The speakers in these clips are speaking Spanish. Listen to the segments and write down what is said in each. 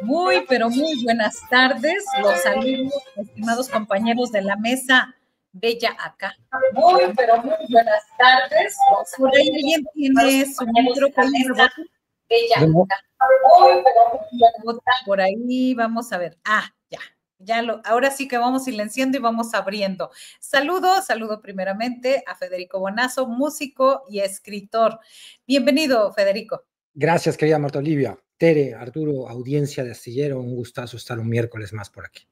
Muy, pero muy buenas tardes. Los saludos, estimados compañeros de la mesa Bella acá. Muy, pero muy buenas tardes. Por ahí alguien tiene su micro con un rebote. Bella acá. Muy, pero muy buenas tardes. Por ahí vamos a ver. Ahora sí que vamos silenciando y vamos abriendo. Saludo primeramente a Federico Bonazo, músico y escritor. Bienvenido, Federico. Gracias, querida Marta Olivia. Tere, Arturo, audiencia de Astillero, un gustazo estar un miércoles más por aquí.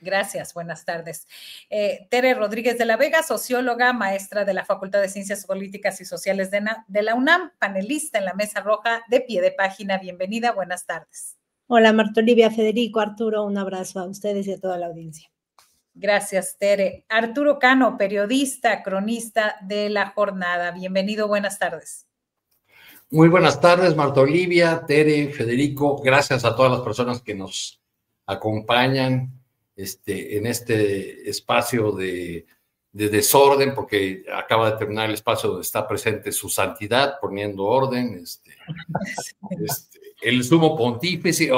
Gracias, buenas tardes. Tere Rodríguez de la Vega, socióloga, maestra de la Facultad de Ciencias Políticas y Sociales de la UNAM, panelista en la Mesa Roja de Pie de Página. Bienvenida, buenas tardes. Hola, Marta Olivia, Federico, Arturo, un abrazo a ustedes y a toda la audiencia. Gracias, Tere. Arturo Cano, periodista, cronista de La Jornada. Bienvenido, buenas tardes. Muy buenas tardes, Marta Olivia, Tere, Federico. Gracias a todas las personas que nos acompañan en este espacio de desorden, porque acaba de terminar el espacio donde está presente su santidad, poniendo orden, el sumo pontífice.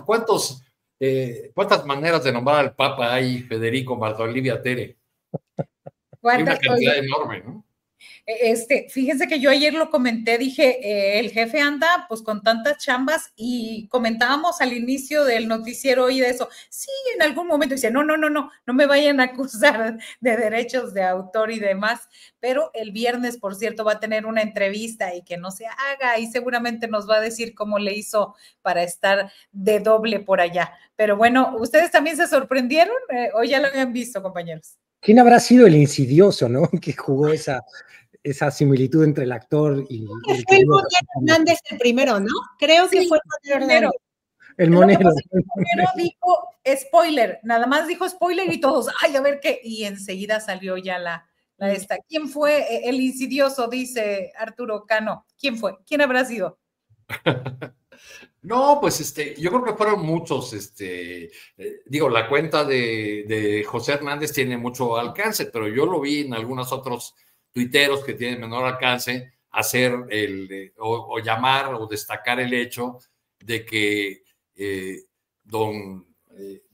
¿Cuántas maneras de nombrar al Papa hay, Federico, Marta Olivia, Tere? Hay una cantidad enorme, ¿no? Fíjense que yo ayer lo comenté, dije, el jefe anda pues con tantas chambas y comentábamos al inicio del noticiero hoy de eso. Sí, en algún momento dice, no me vayan a acusar de derechos de autor y demás, pero el viernes, por cierto, va a tener una entrevista y que no se haga y seguramente nos va a decir cómo le hizo para estar de doble por allá. Pero bueno, ¿ustedes también se sorprendieron o ya lo habían visto, compañeros? ¿Quién habrá sido el insidioso, no? Que jugó esa similitud entre el actor y... Fue el Monero Hernández el primero, ¿no? Creo que fue el Monero Hernández. El Monero. El Monero dijo spoiler, nada más dijo spoiler y todos, ay, a ver qué, y enseguida salió ya la esta. ¿Quién fue el insidioso? Dice Arturo Cano. ¿Quién fue? ¿Quién habrá sido? No, pues yo creo que fueron muchos, la cuenta de José Hernández tiene mucho alcance, pero yo lo vi en algunos otros tuiteros que tienen menor alcance hacer o llamar o destacar el hecho de que don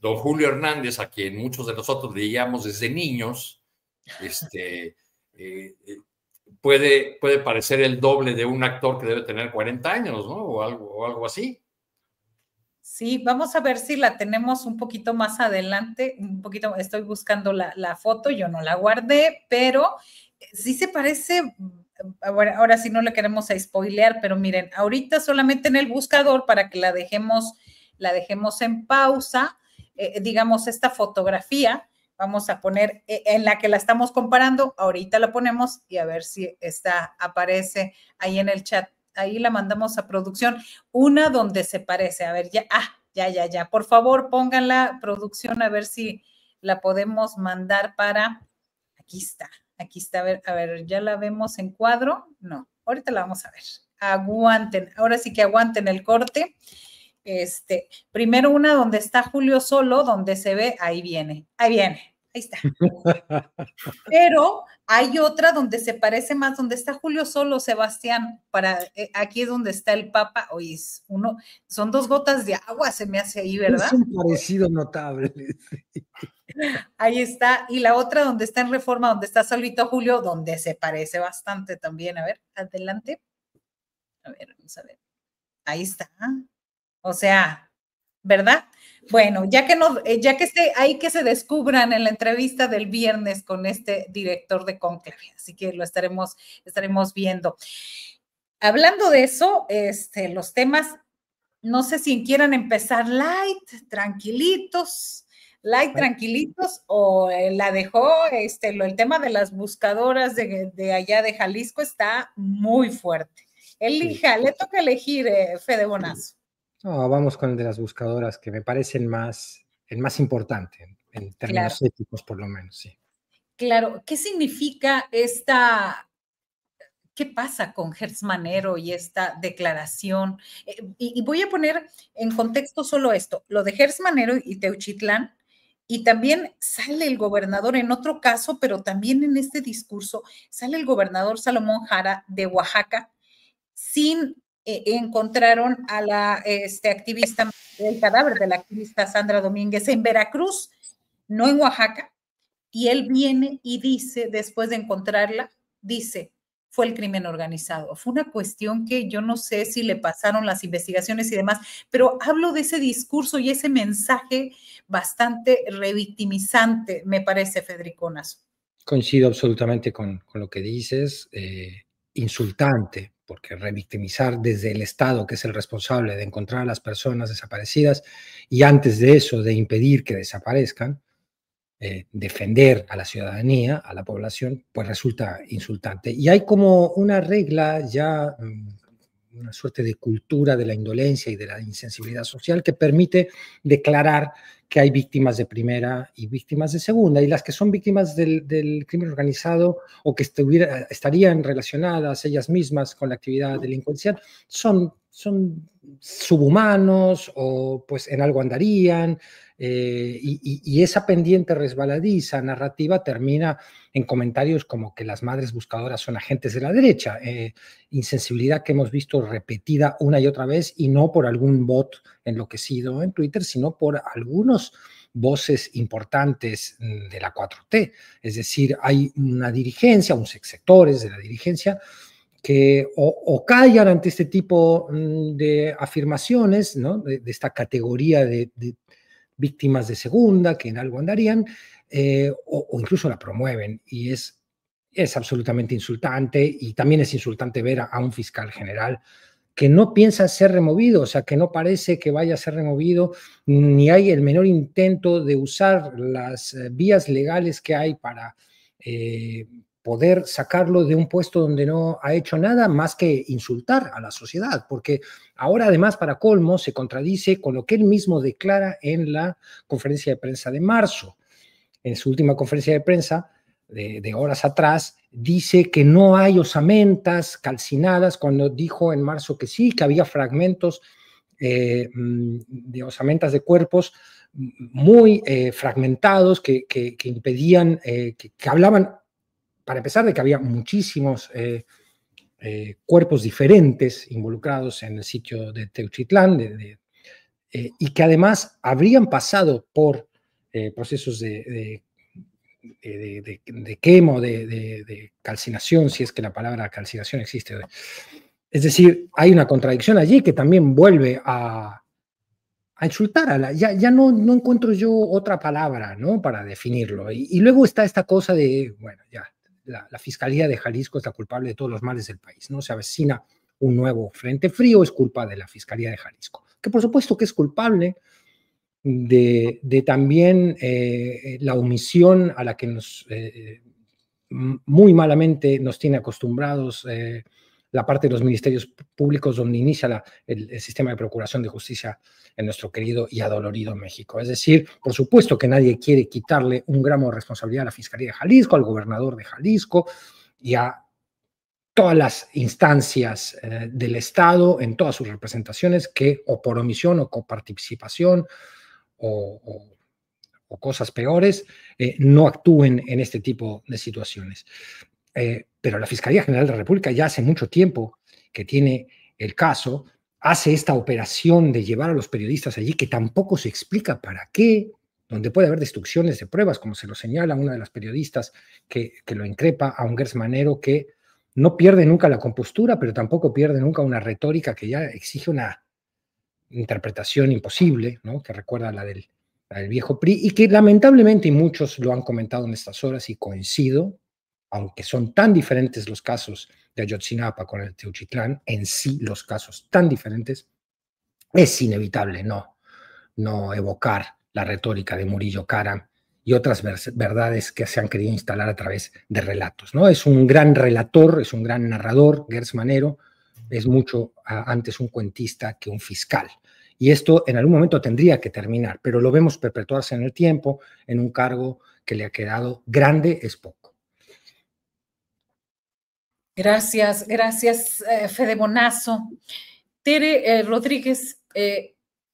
Julio Hernández, a quien muchos de nosotros leíamos desde niños, puede parecer el doble de un actor que debe tener 40 años, ¿no? O algo así. Sí, vamos a ver si la tenemos un poquito más adelante, estoy buscando la foto, yo no la guardé, pero sí se parece, ahora sí no le queremos spoilear, pero miren, ahorita solamente en el buscador para que la dejemos en pausa, digamos esta fotografía, vamos a poner en la que la estamos comparando, ahorita la ponemos y a ver si aparece ahí en el chat. Ahí la mandamos a producción, una donde se parece, a ver, ya, por favor pónganla producción, a ver si la podemos mandar aquí está, a ver, ya la vemos en cuadro, no, ahorita la vamos a ver, aguanten, ahora sí que aguanten el corte, primero una donde está Julio solo, donde se ve, ahí viene, ahí está. Pero hay otra donde se parece más, donde está Julio solo, Sebastián, aquí es donde está el Papa, oye, son dos gotas de agua, se me hace ahí, ¿verdad? Es un parecido notable. Ahí está, y la otra donde está en Reforma, donde está solito Julio, donde se parece bastante también, a ver, adelante. A ver, vamos a ver. Ahí está. O sea, ¿verdad? Bueno, ya que esté ahí que se descubran en la entrevista del viernes con este director de Cónclave, así que lo estaremos viendo. Hablando de eso, los temas, no sé si quieran empezar tranquilitos, o la dejó, el tema de las buscadoras de allá de Jalisco está muy fuerte. Elija, sí. Le toca elegir, Fede Bonazo. No, vamos con el de las buscadoras, que me parece el más importante, en términos éticos por lo menos, sí. Claro, ¿qué significa qué pasa con Gertz Manero y esta declaración? Y voy a poner en contexto solo esto, lo de Gertz Manero y Teuchitlán, y también sale el gobernador en otro caso, pero también en este discurso, sale el gobernador Salomón Jara de Oaxaca sin encontraron a la activista, el cadáver de la activista Sandra Domínguez en Veracruz, no en Oaxaca, y él viene y dice, después de encontrarla, dice, fue el crimen organizado. Fue una cuestión que yo no sé si le pasaron las investigaciones y demás, pero hablo de ese discurso y ese mensaje bastante revictimizante, me parece, Federico Naso. Coincido absolutamente con lo que dices, insultante, porque revictimizar desde el Estado, que es el responsable de encontrar a las personas desaparecidas, y antes de eso, de impedir que desaparezcan, defender a la ciudadanía, a la población, pues resulta insultante. Y hay como una regla ya, una suerte de cultura de la indolencia y de la insensibilidad social que permite declarar que hay víctimas de primera y víctimas de segunda, y las que son víctimas del crimen organizado o que estarían relacionadas ellas mismas con la actividad delincuencial son subhumanos o pues en algo andarían, y esa pendiente resbaladiza narrativa termina en comentarios como que las madres buscadoras son agentes de la derecha, insensibilidad que hemos visto repetida una y otra vez, y no por algún bot enloquecido en Twitter, sino por algunos voces importantes de la 4T. Es decir, hay una dirigencia, unos sectores de la dirigencia que o callan ante este tipo de afirmaciones, ¿no? de esta categoría de víctimas de segunda, que en algo andarían, o incluso la promueven, y es absolutamente insultante, y también es insultante ver a un fiscal general que no piensa ser removido, o sea, que no parece que vaya a ser removido, ni hay el menor intento de usar las vías legales que hay para poder sacarlo de un puesto donde no ha hecho nada más que insultar a la sociedad, porque ahora además, para colmo, se contradice con lo que él mismo declara en la conferencia de prensa de marzo. En su última conferencia de prensa, de horas atrás, dice que no hay osamentas calcinadas, cuando dijo en marzo que sí, que había fragmentos de osamentas de cuerpos muy fragmentados que impedían, que hablaban, para empezar, de que había muchísimos cuerpos diferentes involucrados en el sitio de Teuchitlán, y que además habrían pasado por procesos de quema, de calcinación, si es que la palabra calcinación existe. Es decir, hay una contradicción allí que también vuelve a insultar ya no encuentro yo otra palabra, ¿no?, para definirlo. Y luego está esta cosa de, bueno, ya, la Fiscalía de Jalisco es la culpable de todos los males del país, ¿no? Se avecina un nuevo frente frío, es culpa de la Fiscalía de Jalisco, que por supuesto que es culpable de también la omisión a la que muy malamente nos tiene acostumbrados la parte de los ministerios públicos, donde inicia el sistema de procuración de justicia en nuestro querido y adolorido México. Es decir, por supuesto que nadie quiere quitarle un gramo de responsabilidad a la Fiscalía de Jalisco, al gobernador de Jalisco y a todas las instancias del Estado en todas sus representaciones que, o por omisión o coparticipación o cosas peores, no actúen en este tipo de situaciones. Pero la Fiscalía General de la República ya hace mucho tiempo que tiene el caso, hace esta operación de llevar a los periodistas allí, que tampoco se explica para qué, donde puede haber destrucciones de pruebas, como se lo señala una de las periodistas que lo increpa a un Gers Manero, que no pierde nunca la compostura, pero tampoco pierde nunca una retórica que ya exige una interpretación imposible, ¿no?, que recuerda a la del viejo PRI, y que lamentablemente, y muchos lo han comentado en estas horas, y coincido, aunque son tan diferentes los casos de Ayotzinapa con el Teuchitlán, en sí los casos tan diferentes, es inevitable no evocar la retórica de Murillo Karam y otras verdades que se han querido instalar a través de relatos, ¿no? Es un gran relator, es un gran narrador, Gers Manero, es mucho antes un cuentista que un fiscal. Y esto en algún momento tendría que terminar, pero lo vemos perpetuarse en el tiempo, en un cargo que le ha quedado grande, es poco. Gracias, Fede Bonazo. Tere Rodríguez,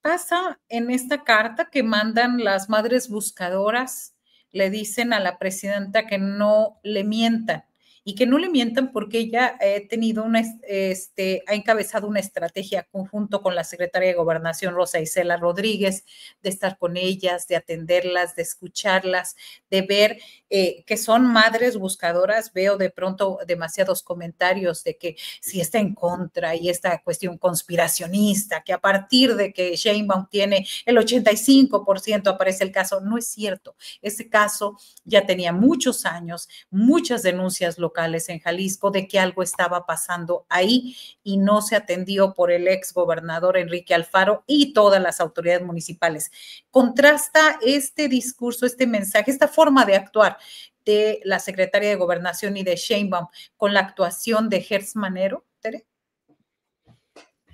pasa en esta carta que mandan las madres buscadoras, le dicen a la presidenta que no le mientan y que no le mientan porque ella ha encabezado una estrategia conjunto con la secretaria de Gobernación, Rosa Isela Rodríguez, de estar con ellas, de atenderlas, de escucharlas, de ver que son madres buscadoras. Veo de pronto demasiados comentarios de que si está en contra y esta cuestión conspiracionista, que a partir de que Sheinbaum tiene el 85% aparece el caso. No es cierto. Ese caso ya tenía muchos años, muchas denuncias locales en Jalisco de que algo estaba pasando ahí y no se atendió por el ex gobernador Enrique Alfaro y todas las autoridades municipales. Contrasta este discurso, este mensaje, esta forma de actuar de la secretaria de Gobernación y de Sheinbaum con la actuación de Gertz Manero, Tere.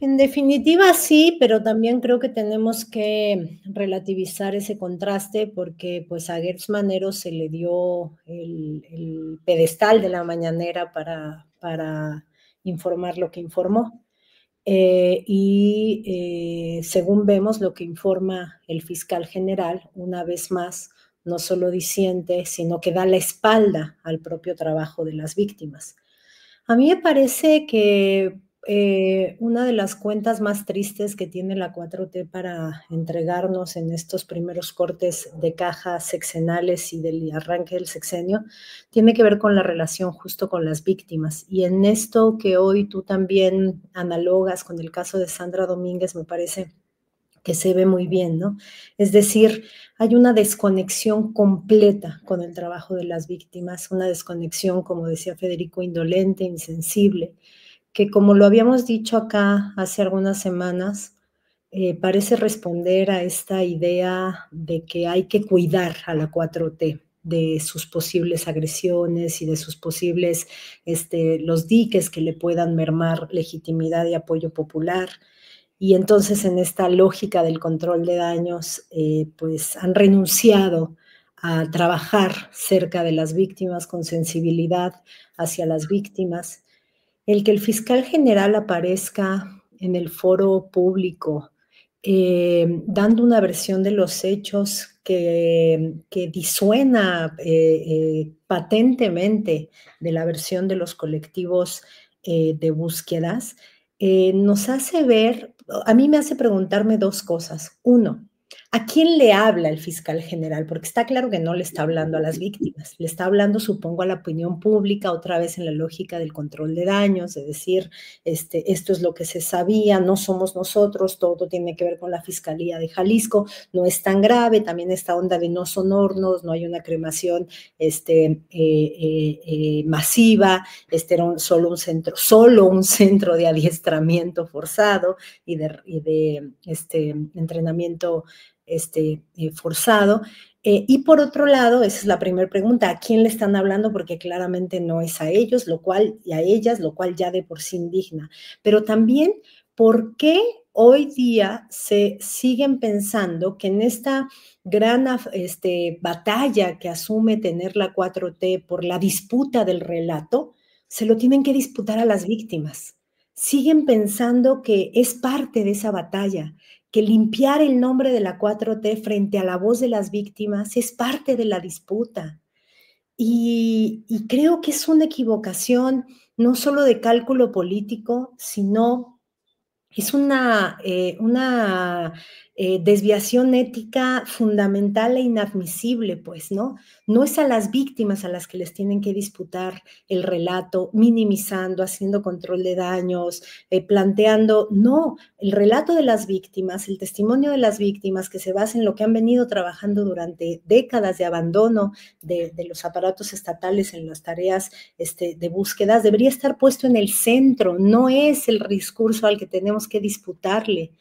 En definitiva sí, pero también creo que tenemos que relativizar ese contraste porque pues a Gertz Manero se le dio el pedestal de la mañanera para informar lo que informó. Según vemos lo que informa el fiscal general, una vez más, no solo disiente, sino que da la espalda al propio trabajo de las víctimas. A mí me parece que una de las cuentas más tristes que tiene la 4T para entregarnos en estos primeros cortes de caja sexenales y del arranque del sexenio tiene que ver con la relación justo con las víctimas. Y en esto que hoy tú también analogas con el caso de Sandra Domínguez, me parece que se ve muy bien, ¿no? Es decir, hay una desconexión completa con el trabajo de las víctimas, una desconexión, como decía Federico, indolente, insensible, que como lo habíamos dicho acá hace algunas semanas, parece responder a esta idea de que hay que cuidar a la 4T de sus posibles agresiones y de sus posibles, los diques que le puedan mermar legitimidad y apoyo popular. Y entonces en esta lógica del control de daños, pues han renunciado a trabajar cerca de las víctimas con sensibilidad hacia las víctimas. El que el fiscal general aparezca en el foro público dando una versión de los hechos que disuena patentemente de la versión de los colectivos de búsquedas, nos hace ver, a mí me hace preguntarme dos cosas. Uno, ¿a quién le habla el fiscal general? Porque está claro que no le está hablando a las víctimas, le está hablando, supongo, a la opinión pública, otra vez en la lógica del control de daños, de decir, esto es lo que se sabía, no somos nosotros, todo tiene que ver con la Fiscalía de Jalisco, no es tan grave, también esta onda de no son hornos, no hay una cremación masiva, era solo un centro de adiestramiento forzado y de entrenamiento forzado. Y por otro lado, esa es la primera pregunta, ¿a quién le están hablando? Porque claramente no es a ellos, y a ellas, lo cual ya de por sí indigna. Pero también, ¿por qué hoy día se siguen pensando que en esta gran batalla que asume tener la 4T por la disputa del relato, se lo tienen que disputar a las víctimas? Siguen pensando que es parte de esa batalla, que limpiar el nombre de la 4T frente a la voz de las víctimas es parte de la disputa. Y creo que es una equivocación no solo de cálculo político, sino es una desviación ética fundamental e inadmisible, pues, ¿no? No es a las víctimas a las que les tienen que disputar el relato, minimizando, haciendo control de daños, planteando, no, el relato de las víctimas, el testimonio de las víctimas que se basa en lo que han venido trabajando durante décadas de abandono de los aparatos estatales en las tareas de búsquedas, debería estar puesto en el centro, no es el discurso al que tenemos que disputarle.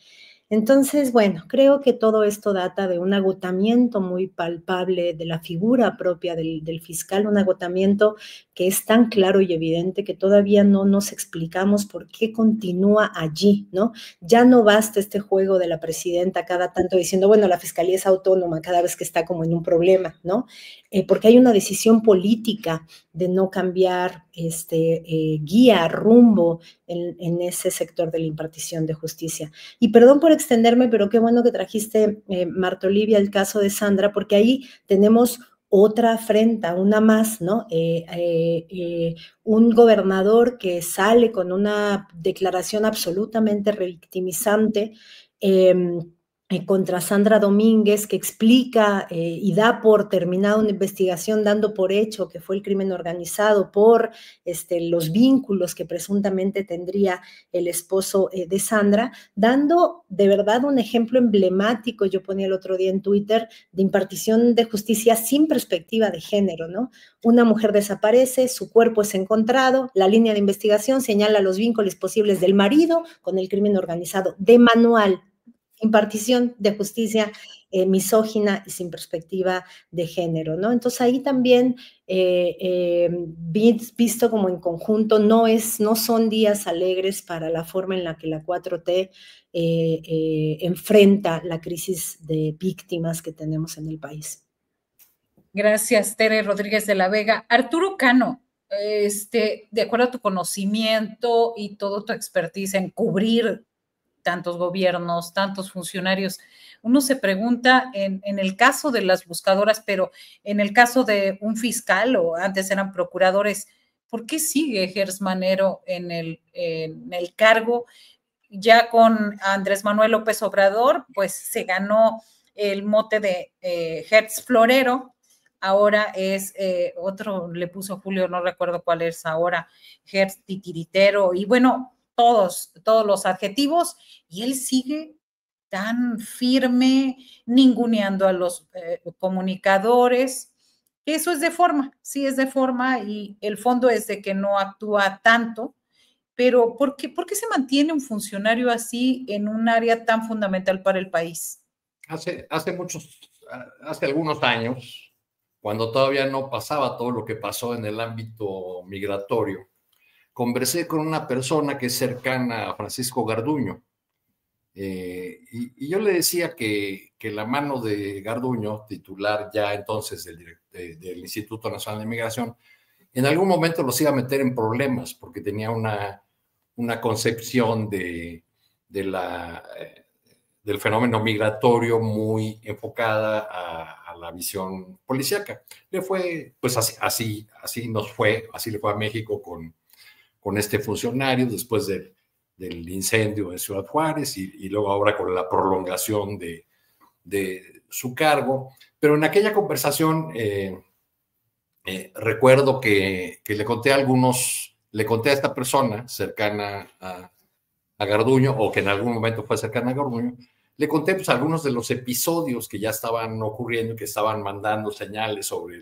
Entonces, bueno, creo que todo esto data de un agotamiento muy palpable de la figura propia del fiscal, un agotamiento que es tan claro y evidente que todavía no nos explicamos por qué continúa allí, ¿no? Ya no basta este juego de la presidenta cada tanto diciendo, bueno, la fiscalía es autónoma cada vez que está como en un problema, ¿no? Porque hay una decisión política de no cambiar guía, rumbo en ese sector de la impartición de justicia. Y perdón por extenderme, pero qué bueno que trajiste, Marta Olivia, el caso de Sandra, porque ahí tenemos otra afrenta, una más, ¿no? Un gobernador que sale con una declaración absolutamente revictimizante contra Sandra Domínguez, que explica y da por terminada una investigación, dando por hecho que fue el crimen organizado por los vínculos que presuntamente tendría el esposo de Sandra, dando de verdad un ejemplo emblemático, yo ponía el otro día en Twitter, de impartición de justicia sin perspectiva de género, ¿no? Una mujer desaparece, su cuerpo es encontrado, la línea de investigación señala los vínculos posibles del marido con el crimen organizado, de manual, impartición de justicia misógina y sin perspectiva de género, ¿no? Entonces ahí también visto como en conjunto, no son días alegres para la forma en la que la 4T enfrenta la crisis de víctimas que tenemos en el país. Gracias, Tere Rodríguez de la Vega. Arturo Cano, de acuerdo a tu conocimiento y toda tu expertise en cubrir tantos gobiernos, tantos funcionarios, uno se pregunta en el caso de las buscadoras, pero en el caso de un fiscal o antes eran procuradores, ¿por qué sigue Gers Manero en el cargo? Ya con Andrés Manuel López Obrador, pues se ganó el mote de Gers Florero. Ahora es otro, le puso Julio, no recuerdo cuál es ahora, Gers Titiritero, y bueno, todos los adjetivos, y él sigue tan firme, ninguneando a los comunicadores. Eso es de forma, sí es de forma, y el fondo es de que no actúa tanto, pero ¿por qué se mantiene un funcionario así en un área tan fundamental para el país? Hace algunos años, cuando todavía no pasaba todo lo que pasó en el ámbito migratorio, conversé con una persona que es cercana a Francisco Garduño, y yo le decía que la mano de Garduño, titular ya entonces del Instituto Nacional de Migración, en algún momento los iba a meter en problemas porque tenía una concepción del fenómeno migratorio muy enfocada a la visión policíaca. Le fue, pues así le fue a México con este funcionario después del incendio en Ciudad Juárez y luego ahora con la prolongación de su cargo. Pero en aquella conversación recuerdo que le conté a esta persona cercana a Garduño, o que en algún momento fue cercana a Garduño, le conté pues algunos de los episodios que ya estaban ocurriendo, que estaban mandando señales sobre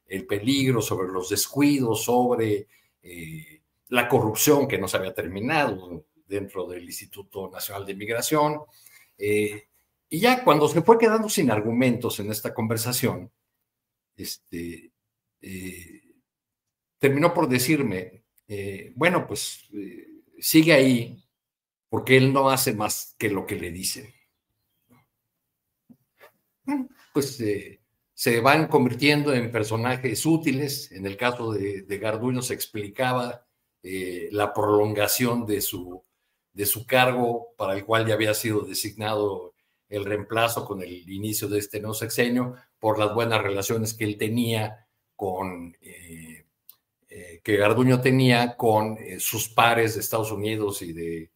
el peligro, sobre los descuidos, sobre la corrupción que no se había terminado dentro del Instituto Nacional de Migración. Y ya cuando se fue quedando sin argumentos en esta conversación, terminó por decirme, bueno, pues sigue ahí, porque él no hace más que lo que le dicen. Bueno, pues se van convirtiendo en personajes útiles. En el caso de Garduño se explicaba la prolongación de su cargo, para el cual ya había sido designado el reemplazo con el inicio de este nuevo sexenio, por las buenas relaciones que él tenía que Garduño tenía con sus pares de Estados Unidos y de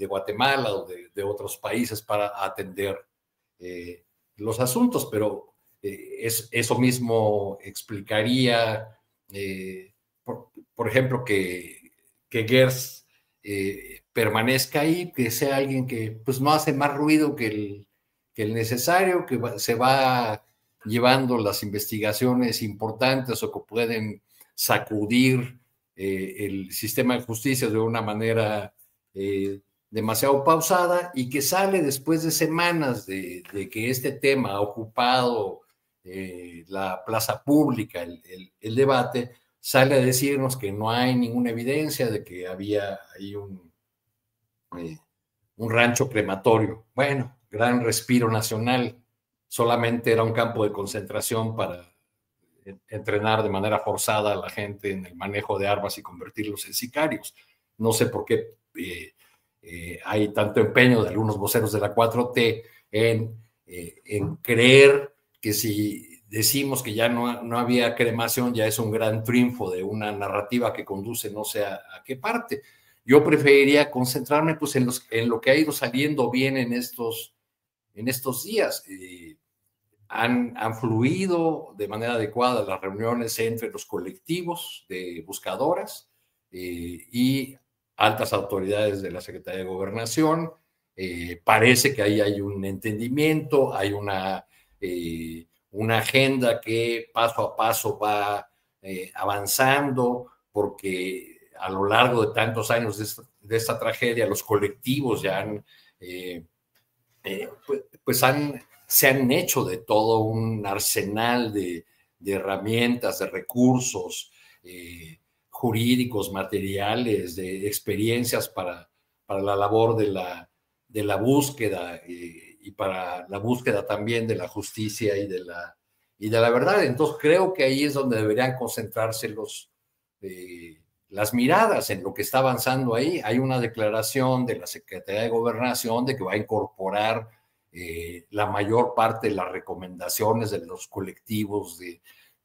Guatemala o de otros países para atender los asuntos, pero eso mismo explicaría, por ejemplo, que Gers permanezca ahí, que sea alguien que pues no hace más ruido que el necesario, que se va llevando las investigaciones importantes o que pueden sacudir el sistema de justicia de una manera demasiado pausada, y que sale después de semanas de que este tema ha ocupado la plaza pública, el debate, sale a decirnos que no hay ninguna evidencia de que había ahí un rancho crematorio. Bueno, gran respiro nacional, solamente era un campo de concentración para entrenar de manera forzada a la gente en el manejo de armas y convertirlos en sicarios. No sé por qué hay tanto empeño de algunos voceros de la 4T en creer que si decimos que ya no había cremación, ya es un gran triunfo de una narrativa que conduce no sé a qué parte. Yo preferiría concentrarme pues en lo que ha ido saliendo bien en estos días. Han fluido de manera adecuada las reuniones entre los colectivos de buscadoras y altas autoridades de la Secretaría de Gobernación. Parece que ahí hay un entendimiento, hay una agenda que paso a paso va avanzando, porque a lo largo de tantos años de esta tragedia, los colectivos ya se han hecho de todo un arsenal de herramientas, de recursos jurídicos, materiales, de experiencias para la labor de la búsqueda y para la búsqueda también de la justicia y de la verdad. Entonces creo que ahí es donde deberían concentrarse las miradas en lo que está avanzando ahí. Hay una declaración de la Secretaría de Gobernación de que va a incorporar la mayor parte de las recomendaciones de los colectivos de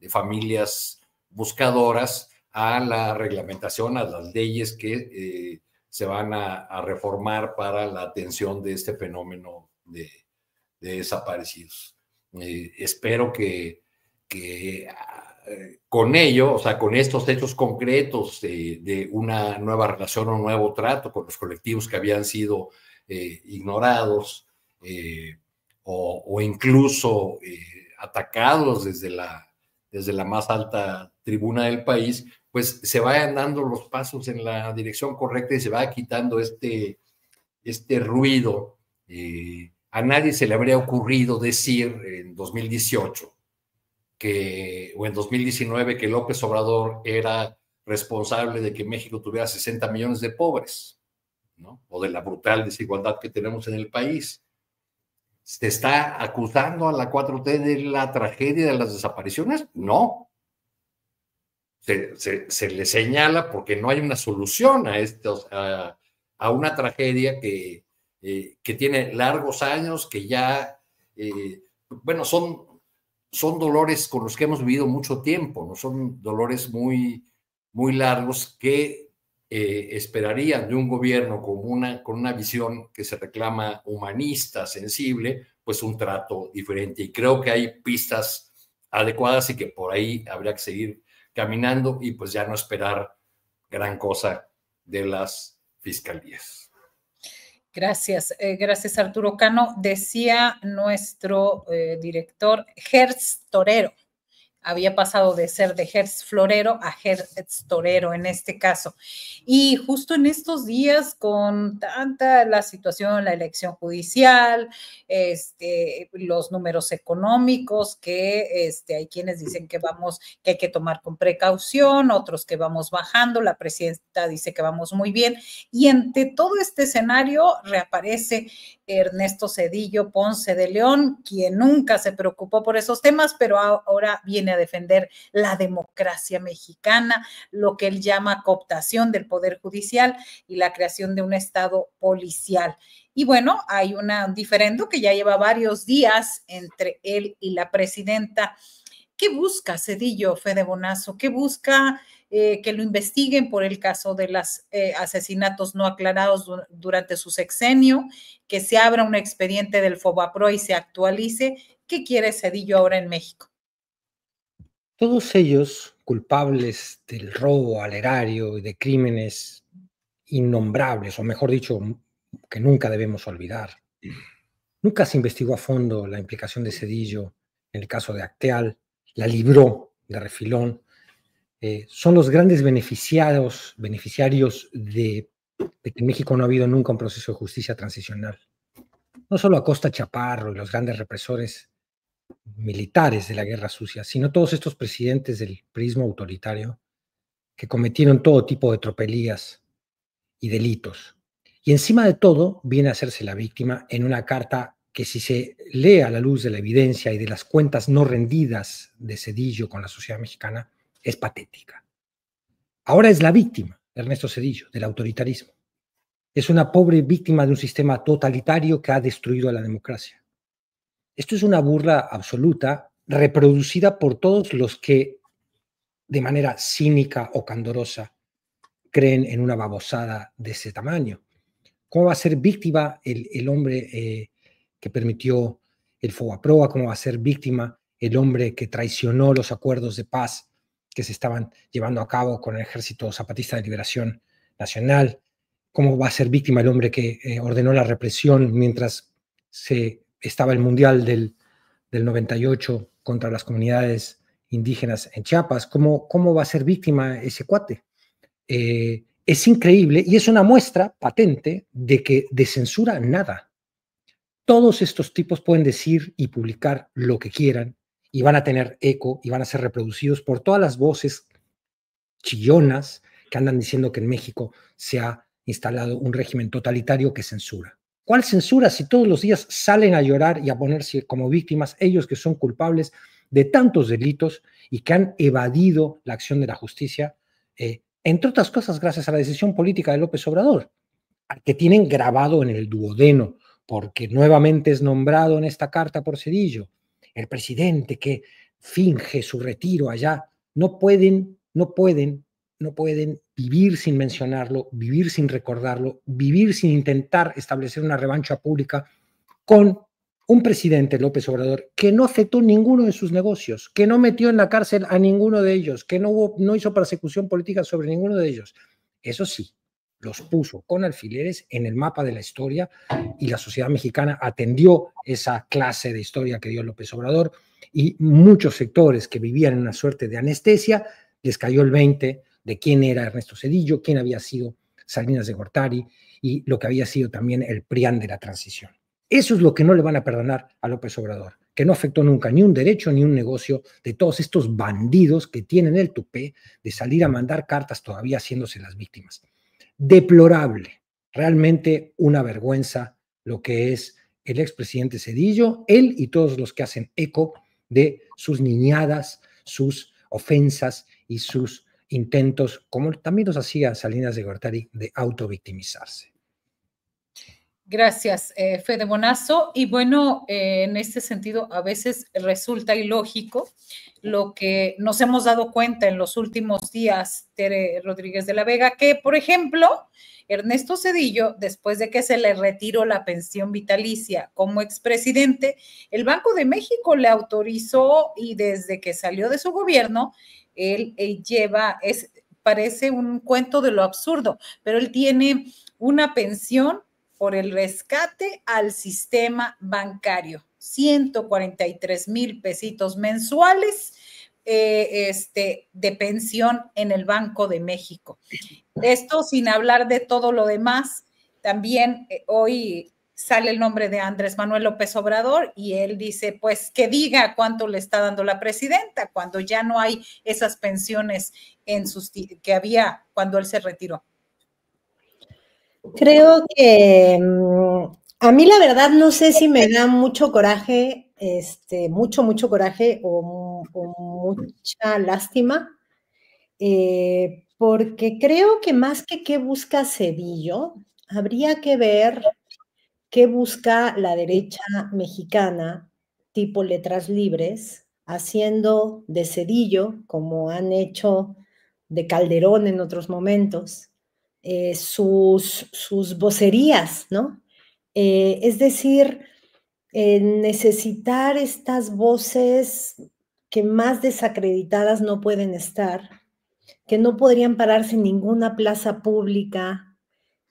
familias buscadoras a la reglamentación, a las leyes que se van a reformar para la atención de este fenómeno de desaparecidos. Espero que con ello, o sea, con estos hechos concretos de una nueva relación o un nuevo trato con los colectivos que habían sido ignorados o incluso atacados desde la más alta tribuna del país, pues se vayan dando los pasos en la dirección correcta y se va quitando este ruido. A nadie se le habría ocurrido decir en 2018 o en 2019 que López Obrador era responsable de que México tuviera 60 millones de pobres, ¿no? O de la brutal desigualdad que tenemos en el país. ¿Se está acusando a la 4T de la tragedia de las desapariciones? No. Se le señala porque no hay una solución a una tragedia que tiene largos años, que ya, bueno, son dolores con los que hemos vivido mucho tiempo, ¿no? Son dolores muy, muy largos que esperarían de un gobierno con una visión que se reclama humanista, sensible, pues un trato diferente. Y creo que hay pistas adecuadas y que por ahí habría que seguir caminando y pues ya no esperar gran cosa de las fiscalías. Gracias, gracias Arturo Cano. Decía nuestro director, Hertz Torero. Había pasado de ser de Hertz Florero a Hertz Torero en este caso. Y justo en estos días, con tanta la situación, la elección judicial, los números económicos, que hay quienes dicen que hay que tomar con precaución, otros que vamos bajando, la presidenta dice que vamos muy bien, y ante todo este escenario reaparece Ernesto Zedillo Ponce de León, quien nunca se preocupó por esos temas, pero ahora viene a defender la democracia mexicana, lo que él llama cooptación del Poder Judicial y la creación de un Estado policial. Y bueno, hay un diferendo que ya lleva varios días entre él y la presidenta. ¿Qué busca Zedillo, Fede Bonazo? ¿Qué busca? Que lo investiguen por el caso de los asesinatos no aclarados durante su sexenio, que se abra un expediente del Fobapro y se actualice. ¿Qué quiere Zedillo ahora en México? Todos ellos culpables del robo al erario y de crímenes innombrables, o mejor dicho, que nunca debemos olvidar. Nunca se investigó a fondo la implicación de Zedillo en el caso de Acteal, la libró de refilón. Son los grandes beneficiarios de que en México no ha habido nunca un proceso de justicia transicional. No solo Acosta Chaparro y los grandes represores militares de la guerra sucia, sino todos estos presidentes del prismo autoritario que cometieron todo tipo de tropelías y delitos. Y encima de todo viene a hacerse la víctima en una carta que, si se lee a la luz de la evidencia y de las cuentas no rendidas de Zedillo con la sociedad mexicana, es patética. Ahora es la víctima, Ernesto Zedillo, del autoritarismo. Es una pobre víctima de un sistema totalitario que ha destruido a la democracia. Esto es una burla absoluta reproducida por todos los que de manera cínica o candorosa creen en una babosada de ese tamaño. ¿Cómo va a ser víctima el hombre que permitió el Fobaproa? ¿Cómo va a ser víctima el hombre que traicionó los acuerdos de paz que se estaban llevando a cabo con el Ejército Zapatista de Liberación Nacional? ¿Cómo va a ser víctima el hombre que ordenó la represión mientras se estaba el Mundial del 98 contra las comunidades indígenas en Chiapas? ¿Cómo va a ser víctima ese cuate? Es increíble y es una muestra patente de que de censura nada. Todos estos tipos pueden decir y publicar lo que quieran y van a tener eco y van a ser reproducidos por todas las voces chillonas que andan diciendo que en México se ha instalado un régimen totalitario que censura. ¿Cuál censura si todos los días salen a llorar y a ponerse como víctimas ellos que son culpables de tantos delitos y que han evadido la acción de la justicia? Entre otras cosas, gracias a la decisión política de López Obrador, al que tienen grabado en el duodeno, porque nuevamente es nombrado en esta carta por Zedillo, el presidente que finge su retiro allá. No pueden vivir sin mencionarlo, vivir sin recordarlo, vivir sin intentar establecer una revancha pública con un presidente, López Obrador, que no afectó ninguno de sus negocios, que no metió en la cárcel a ninguno de ellos, que no hizo persecución política sobre ninguno de ellos. Eso sí, los puso con alfileres en el mapa de la historia y la sociedad mexicana atendió esa clase de historia que dio López Obrador y muchos sectores que vivían en una suerte de anestesia les cayó el 20 de quién era Ernesto Zedillo, quién había sido Salinas de Gortari y lo que había sido también el PRIAN de la transición. Eso es lo que no le van a perdonar a López Obrador, que no afectó nunca ni un derecho ni un negocio de todos estos bandidos que tienen el tupé de salir a mandar cartas todavía haciéndose las víctimas. Deplorable, realmente una vergüenza lo que es el expresidente Zedillo, él y todos los que hacen eco de sus niñadas, sus ofensas y sus intentos, como también los hacía Salinas de Gortari, de autovictimizarse. Gracias, Fede Bonazo. Y bueno, en este sentido, a veces resulta ilógico lo que nos hemos dado cuenta en los últimos días, Tere Rodríguez de la Vega, que, por ejemplo, Ernesto Zedillo, después de que se le retiró la pensión vitalicia como expresidente, el Banco de México le autorizó y desde que salió de su gobierno, él parece un cuento de lo absurdo, pero él tiene una pensión por el rescate al sistema bancario, 143,000 pesitos mensuales de pensión en el Banco de México. Esto sin hablar de todo lo demás. También hoy sale el nombre de Andrés Manuel López Obrador y él dice, pues que diga cuánto le está dando la presidenta cuando ya no hay esas pensiones que había cuando él se retiró. Creo que a mí la verdad no sé si me da mucho coraje, mucho coraje o mucha lástima, porque creo que más que qué busca Zedillo, habría que ver qué busca la derecha mexicana, tipo Letras Libres, haciendo de Zedillo, como han hecho de Calderón en otros momentos, sus vocerías, ¿no? Es decir, necesitar estas voces que más desacreditadas no pueden estar, que no podrían pararse en ninguna plaza pública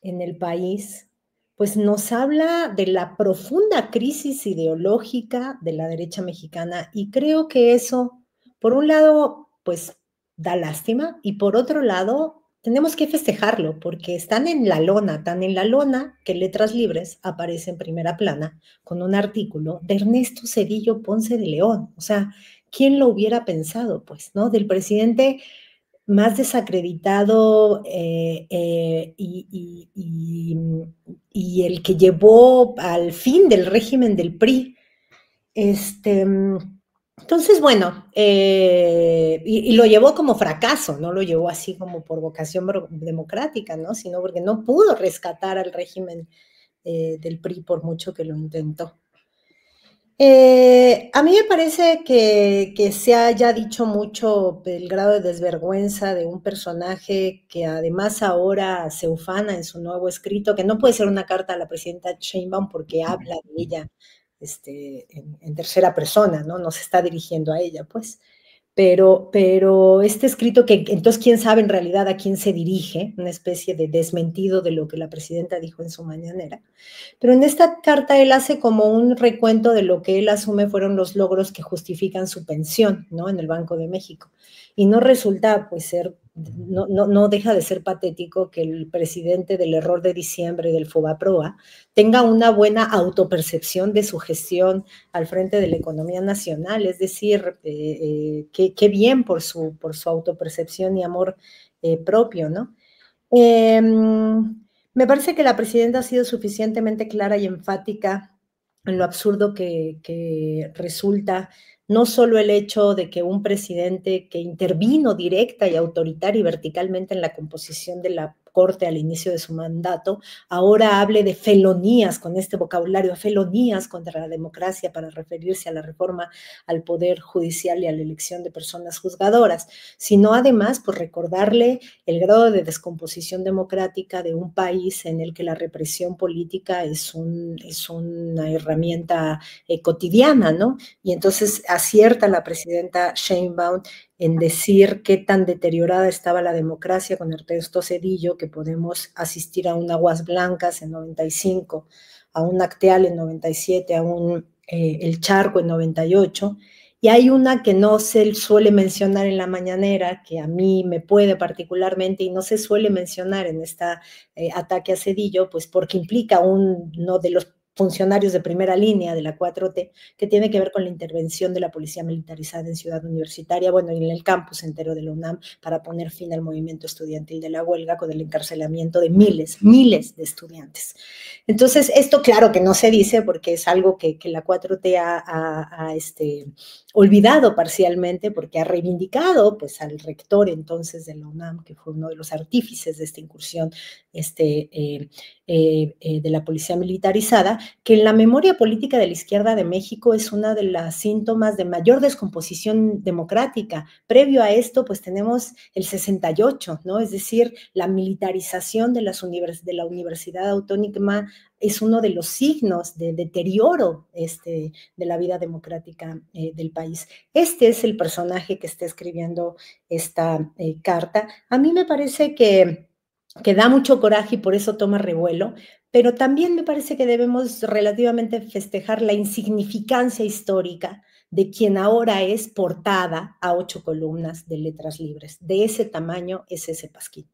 en el país, pues nos habla de la profunda crisis ideológica de la derecha mexicana y creo que eso, por un lado, pues da lástima y por otro lado, tenemos que festejarlo porque están en la lona, tan en la lona que Letras Libres aparece en primera plana con un artículo de Ernesto Zedillo Ponce de León. O sea, ¿quién lo hubiera pensado? Pues, ¿no? Del presidente más desacreditado y el que llevó al fin del régimen del PRI. Entonces, bueno, y lo llevó como fracaso, no lo llevó así como por vocación democrática, ¿no? Sino porque no pudo rescatar al régimen del PRI por mucho que lo intentó. A mí me parece que se haya dicho mucho el grado de desvergüenza de un personaje que además ahora se ufana en su nuevo escrito, que no puede ser una carta a la presidenta Sheinbaum porque habla de ella en tercera persona, ¿no? No se está dirigiendo a ella, pues. Pero este escrito que entonces quién sabe en realidad a quién se dirige, una especie de desmentido de lo que la presidenta dijo en su mañanera. Pero en esta carta él hace como un recuento de lo que él asume fueron los logros que justifican su pensión, ¿no? En el Banco de México. Y no resulta, pues, no deja de ser patético que el presidente del error de diciembre del Fobaproa tenga una buena autopercepción de su gestión al frente de la economía nacional, es decir, qué bien por su autopercepción y amor propio, ¿no? Me parece que la presidenta ha sido suficientemente clara y enfática en lo absurdo que resulta no solo el hecho de que un presidente que intervino directa y autoritaria y verticalmente en la composición de la Corte al inicio de su mandato, ahora hable de felonías con este vocabulario, felonías contra la democracia para referirse a la reforma al Poder Judicial y a la elección de personas juzgadoras, sino además por recordarle el grado de descomposición democrática de un país en el que la represión política es una herramienta cotidiana, ¿no? Y entonces acierta la presidenta Sheinbaum en decir qué tan deteriorada estaba la democracia con Ernesto Zedillo, que podemos asistir a un Aguas Blancas en 95, a un Acteal en 97, a un El Charco en 98, y hay una que no se suele mencionar en la mañanera, que a mí me puede particularmente y no se suele mencionar en esta ataque a Zedillo, pues porque implica uno de los funcionarios de primera línea de la 4T, que tiene que ver con la intervención de la policía militarizada en Ciudad Universitaria, bueno, y en el campus entero de la UNAM, para poner fin al movimiento estudiantil de la huelga con el encarcelamiento de miles de estudiantes. Entonces, esto claro que no se dice porque es algo que la 4T ha olvidado parcialmente, porque ha reivindicado pues al rector entonces de la UNAM, que fue uno de los artífices de esta incursión de la policía militarizada, que en la memoria política de la izquierda de México es una de las síntomas de mayor descomposición democrática. Previo a esto, pues tenemos el 68, ¿no? Es decir, la militarización de la Universidad Autónoma es uno de los signos de deterioro de la vida democrática del país. Este es el personaje que está escribiendo esta carta. A mí me parece que da mucho coraje y por eso toma revuelo, pero también me parece que debemos relativamente festejar la insignificancia histórica de quien ahora es portada a 8 columnas de letras libres. De ese tamaño es ese pasquín.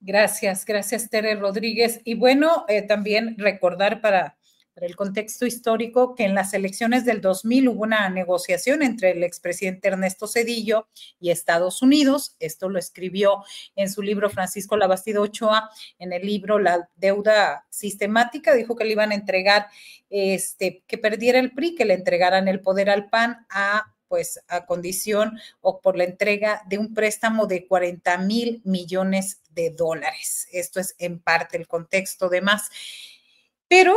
Gracias, Tere Rodríguez. Y bueno, también recordar para el contexto histórico que en las elecciones del 2000 hubo una negociación entre el expresidente Ernesto Zedillo y Estados Unidos. Esto lo escribió en su libro Francisco Labastida Ochoa, en el libro La deuda sistemática. Dijo que le iban a entregar, que perdiera el PRI, que le entregaran el poder al PAN a condición o por la entrega de un préstamo de 40,000 millones de dólares. Esto es en parte el contexto de más. Pero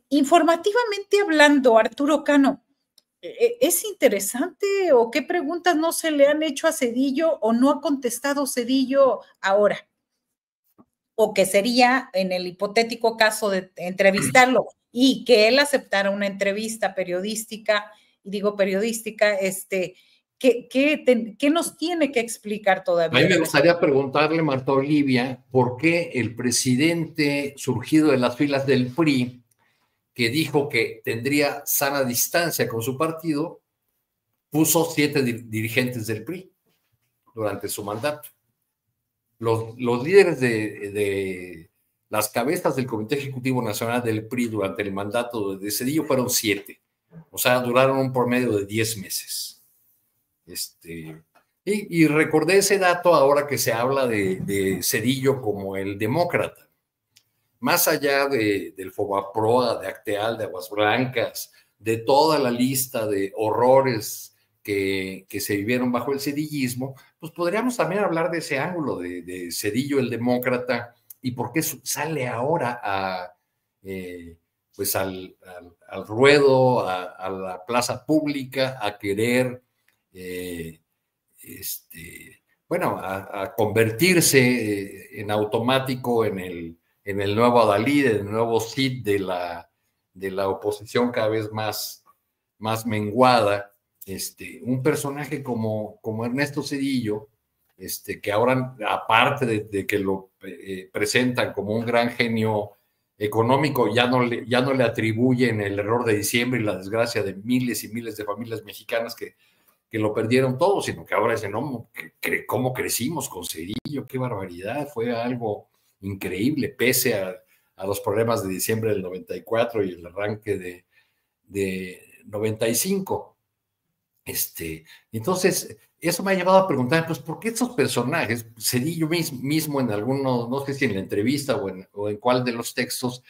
informativamente hablando, Arturo Cano, ¿es interesante o qué preguntas no se le han hecho a Zedillo o no ha contestado Zedillo ahora? O que sería en el hipotético caso de entrevistarlo y que él aceptara una entrevista periodística, y digo periodística, ¿qué nos tiene que explicar todavía? A mí me gustaría preguntarle, Marta Olivia, ¿por qué el presidente surgido de las filas del PRI, que dijo que tendría sana distancia con su partido, puso 7 dirigentes del PRI durante su mandato? Los líderes de las cabezas del Comité Ejecutivo Nacional del PRI durante el mandato de Zedillo fueron 7. O sea, duraron un promedio de 10 meses. Y recordé ese dato ahora que se habla de Zedillo como el demócrata. Más allá del Fobaproa, de Acteal, de Aguas Blancas, de toda la lista de horrores que se vivieron bajo el zedillismo, pues podríamos también hablar de ese ángulo de Zedillo el demócrata y por qué sale ahora pues al ruedo, a la plaza pública, a querer, bueno, a convertirse en automático en el nuevo adalid, en el nuevo Cid de la oposición cada vez más menguada. Un personaje como Ernesto Zedillo, que ahora, aparte de que lo presentan como un gran genio económico, ya no le atribuyen el error de diciembre y la desgracia de miles y miles de familias mexicanas que lo perdieron todo, sino que ahora dicen, no, ¿cómo crecimos con Zedillo? ¡Qué barbaridad! Fue algo increíble, pese a los problemas de diciembre del 94 y el arranque de 95. Entonces, eso me ha llevado a preguntar, pues, ¿por qué estos personajes? Zedillo mismo en algunos, no sé si en la entrevista o en cuál de los textos,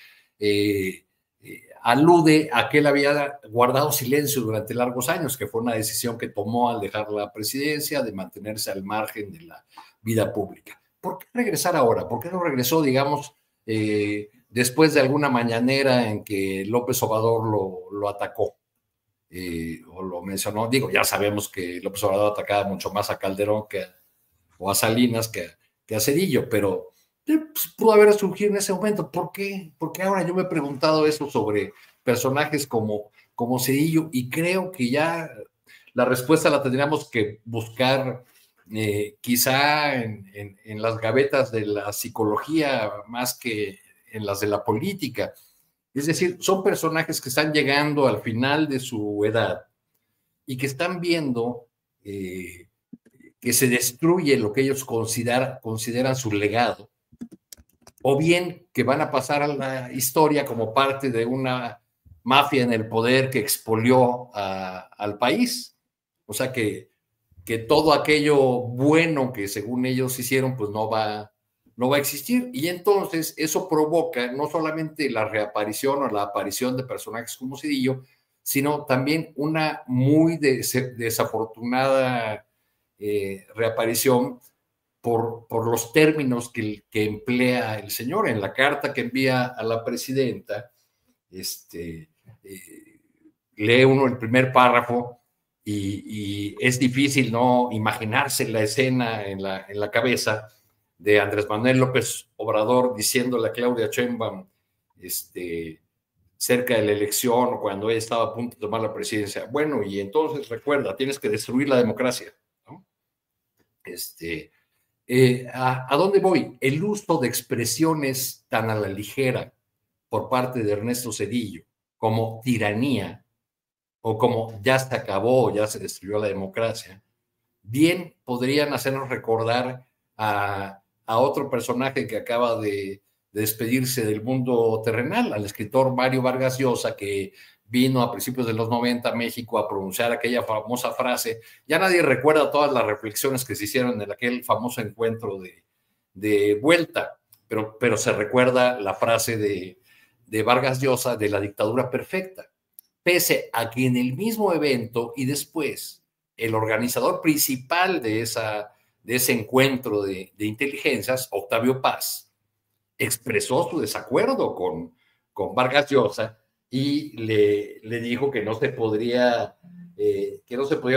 alude a que él había guardado silencio durante largos años, que fue una decisión que tomó al dejar la presidencia, de mantenerse al margen de la vida pública. ¿Por qué regresar ahora? ¿Por qué no regresó, digamos, después de alguna mañanera en que López Obrador lo atacó? O lo mencionó, digo, ya sabemos que López Obrador atacaba mucho más a Calderón o a Salinas que a Zedillo, pero pues, pudo haber surgido en ese momento. ¿Por qué? Porque ahora yo me he preguntado eso sobre personajes como Zedillo, y creo que ya la respuesta la tendríamos que buscar quizá en las gavetas de la psicología más que en las de la política. Es decir, son personajes que están llegando al final de su edad y que están viendo que se destruye lo que ellos consideran su legado, o bien que van a pasar a la historia como parte de una mafia en el poder que expolió al país. O sea que todo aquello bueno que según ellos hicieron, pues no va a existir. Y entonces eso provoca no solamente la reaparición o la aparición de personajes como Zedillo, sino también una muy desafortunada reaparición por los términos que emplea el señor. En la carta que envía a la presidenta, lee uno el primer párrafo y es difícil no imaginarse la escena en la cabeza de Andrés Manuel López Obrador diciéndole a Claudia Sheinbaum cerca de la elección o cuando ella estaba a punto de tomar la presidencia. Bueno, y entonces recuerda, tienes que destruir la democracia, ¿no? ¿A dónde voy? El uso de expresiones tan a la ligera por parte de Ernesto Zedillo como tiranía o como ya se acabó, ya se destruyó la democracia, bien podrían hacernos recordar a otro personaje que acaba de despedirse del mundo terrenal, al escritor Mario Vargas Llosa, que vino a principios de los 90 a México a pronunciar aquella famosa frase. Ya nadie recuerda todas las reflexiones que se hicieron en aquel famoso encuentro de vuelta, pero se recuerda la frase de Vargas Llosa de la dictadura perfecta, pese a que en el mismo evento y después el organizador principal de ese encuentro de inteligencias, Octavio Paz, expresó su desacuerdo con Vargas Llosa y le dijo que no se podría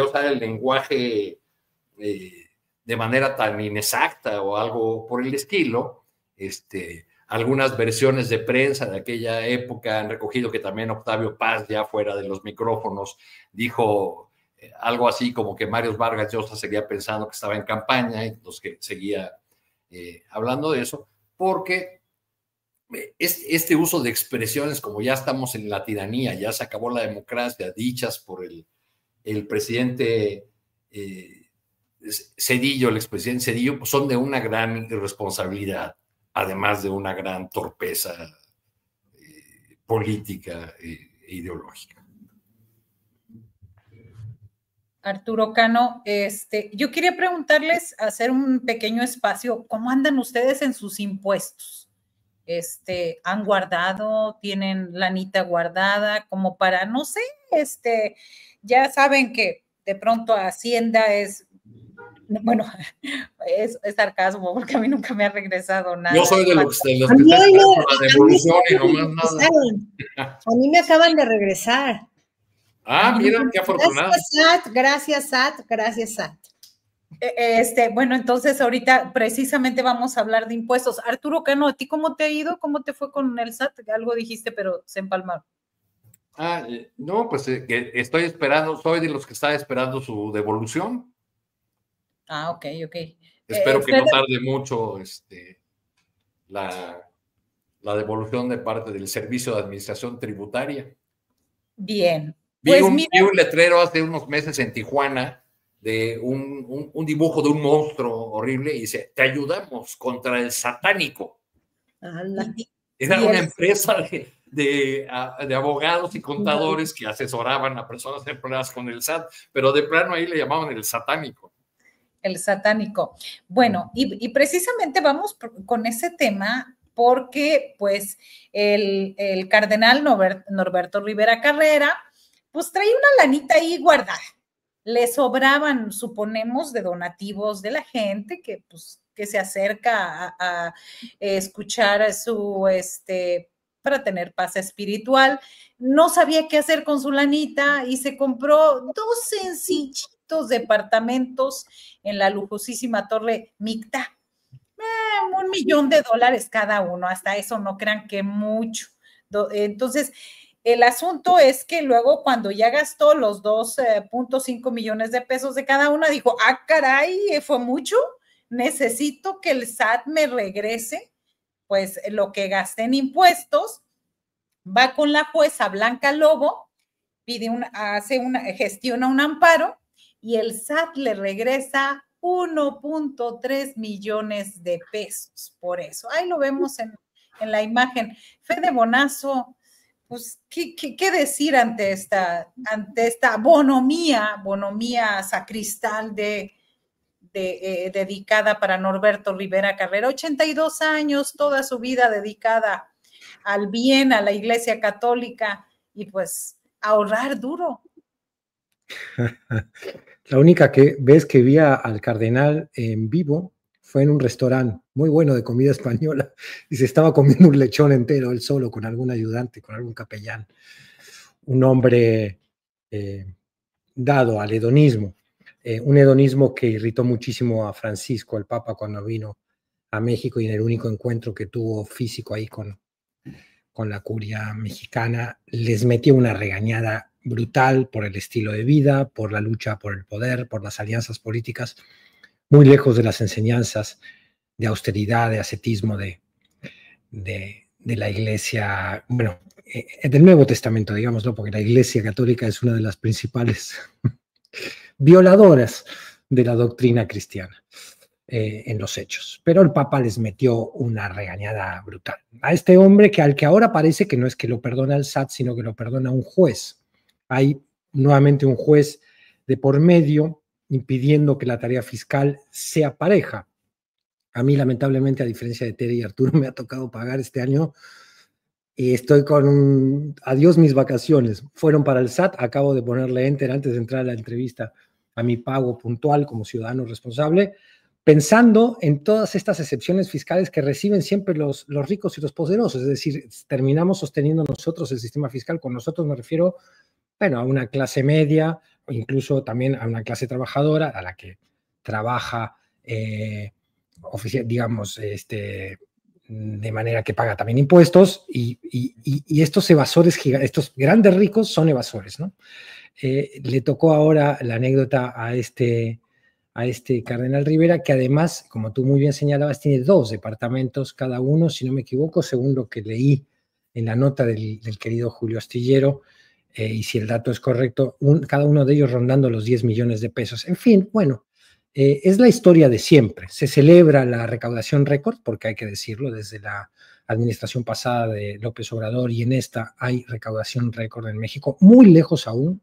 usar el lenguaje de manera tan inexacta o algo por el estilo. Algunas versiones de prensa de aquella época han recogido que también Octavio Paz, ya fuera de los micrófonos, dijo algo así como que Mario Vargas Llosa seguía pensando que estaba en campaña, y entonces que seguía hablando de eso, porque este uso de expresiones como ya estamos en la tiranía, ya se acabó la democracia, dichas por el presidente Zedillo, el expresidente Zedillo, pues son de una gran irresponsabilidad, además de una gran torpeza política e ideológica. Arturo Cano, yo quería preguntarles, hacer un pequeño espacio, ¿cómo andan ustedes en sus impuestos? ¿Han guardado, tienen lanita guardada como para, no sé, ya saben que de pronto Hacienda es Bueno, es sarcasmo, porque a mí nunca me ha regresado nada. Yo soy de los que A mí está hoy esperando me- la a mí devolución y me nomás nada. regresaron. A mí me acaban de regresar. Ah, mira, qué afortunado. Gracias, Sat. Gracias, Sat. Bueno, entonces ahorita precisamente vamos a hablar de impuestos. Arturo Cano, ¿a ti cómo te ha ido? ¿Cómo te fue con el SAT? Algo dijiste, pero se empalmaron. No, pues que estoy esperando, soy de los que está esperando su devolución. Ok. Espero que no tarde mucho la devolución de parte del Servicio de Administración Tributaria. Bien. Vi un letrero hace unos meses en Tijuana de un dibujo de un monstruo horrible y dice, te ayudamos contra el satánico. Era una empresa de abogados y contadores que asesoraban a personas empleadas con el SAT, pero de plano ahí le llamaban el satánico. El satánico. Bueno, y precisamente vamos con ese tema porque pues el cardenal Norberto Rivera Carrera pues traía una lanita ahí guardada. Le sobraban, suponemos, de donativos de la gente que pues que se acerca a escuchar su para tener paz espiritual. No sabía qué hacer con su lanita y se compró 2 sencillitos departamentos en la lujosísima Torre Micta. $1 millón cada uno, hasta eso no crean que mucho. Entonces, el asunto es que luego cuando ya gastó los 2.5 millones de pesos de cada una, dijo, caray, fue mucho, necesito que el SAT me regrese pues lo que gasté en impuestos. Va con la jueza Blanca Lobo, gestiona un amparo y el SAT le regresa 1.3 millones de pesos por eso. Ahí lo vemos en la imagen. Fede Bonazo, pues, ¿qué decir ante esta bonomía sacristal dedicada para Norberto Rivera Carrera? 82 años, toda su vida dedicada al bien, a la Iglesia Católica y pues ahorrar duro. La única vez que vi al cardenal en vivo fue en un restaurante muy bueno de comida española y se estaba comiendo un lechón entero él solo con algún ayudante, con algún capellán. Un hombre dado al hedonismo, un hedonismo que irritó muchísimo a Francisco, el Papa, cuando vino a México y en el único encuentro que tuvo físico ahí con la curia mexicana, les metió una regañada brutal por el estilo de vida, por la lucha por el poder, por las alianzas políticas, muy lejos de las enseñanzas de austeridad, de ascetismo de la Iglesia, bueno, del Nuevo Testamento, digámoslo, porque la Iglesia Católica es una de las principales violadoras de la doctrina cristiana. En los hechos, pero el Papa les metió una regañada brutal a este hombre al que ahora parece que no es que lo perdona el SAT, sino que lo perdona un juez. Hay nuevamente un juez de por medio impidiendo que la tarea fiscal sea pareja. A mí, lamentablemente, a diferencia de Tere y Arturo, me ha tocado pagar este año y estoy con adiós mis vacaciones. Fueron para el SAT, acabo de ponerle enter antes de entrar a la entrevista a mi pago puntual como ciudadano responsable, pensando en todas estas excepciones fiscales que reciben siempre los ricos y los poderosos. Es decir, terminamos sosteniendo nosotros el sistema fiscal. Con nosotros me refiero, bueno, a una clase media o incluso también a una clase trabajadora a la que trabaja, digamos, de manera que paga también impuestos y estos evasores, estos grandes ricos son evasores, ¿no? Le tocó ahora la anécdota a este cardenal Rivera, que además, como tú muy bien señalabas, tiene 2 departamentos cada uno, si no me equivoco, según lo que leí en la nota del querido Julio Astillero, y si el dato es correcto, cada uno de ellos rondando los 10 millones de pesos. En fin, bueno, es la historia de siempre. Se celebra la recaudación récord, porque hay que decirlo, desde la administración pasada de López Obrador y en esta hay recaudación récord en México, muy lejos aún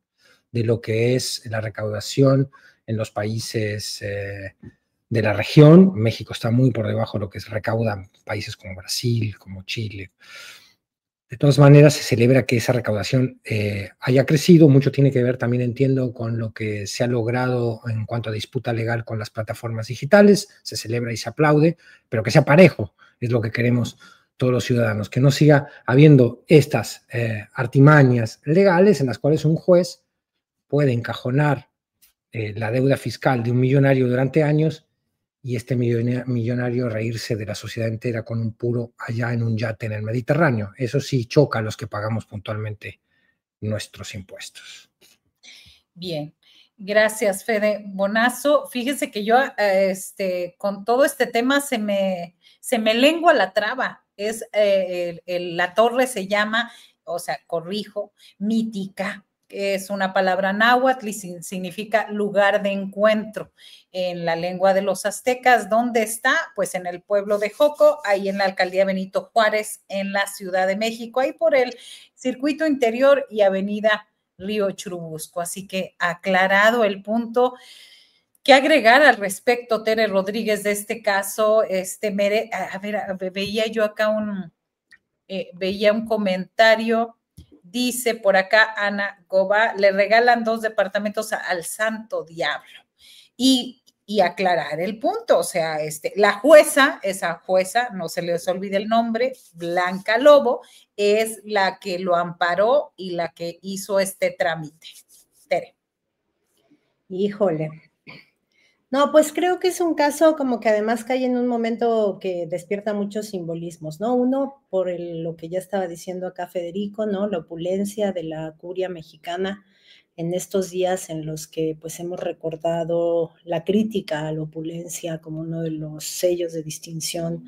de lo que es la recaudación en los países de la región. México está muy por debajo de lo que se recaudan países como Brasil, como Chile. De todas maneras, se celebra que esa recaudación haya crecido. Mucho tiene que ver también, entiendo, con lo que se ha logrado en cuanto a disputa legal con las plataformas digitales. Se celebra y se aplaude, pero que sea parejo, es lo que queremos todos los ciudadanos, que no siga habiendo estas artimañas legales en las cuales un juez puede encajonar la deuda fiscal de un millonario durante años y este millonario reírse de la sociedad entera con un puro allá en un yate en el Mediterráneo. Eso sí choca a los que pagamos puntualmente nuestros impuestos. Bien, gracias, Fede Bonazo. Fíjese que yo con todo este tema se me lengua la traba. La torre se llama, o sea, corrijo, Mítica, que es una palabra náhuatl y significa lugar de encuentro en la lengua de los aztecas. ¿Dónde está? Pues en el pueblo de Joco, ahí en la alcaldía Benito Juárez, en la Ciudad de México, ahí por el circuito interior y avenida Río Churubusco. Así que aclarado el punto. ¿Qué agregar al respecto, Tere Rodríguez, de este caso? Veía yo acá veía un comentario. Dice por acá Ana Goba, le regalan 2 departamentos al santo diablo. Y aclarar el punto, o sea, la jueza, esa jueza, no se les olvide el nombre, Blanca Lobo, es la que lo amparó y la que hizo este trámite. Tere. Híjole. No, pues creo que es un caso como que además cae en un momento que despierta muchos simbolismos, ¿no? Uno, por lo que ya estaba diciendo acá Federico, ¿no? La opulencia de la curia mexicana en estos días en los que pues hemos recordado la crítica a la opulencia como uno de los sellos de distinción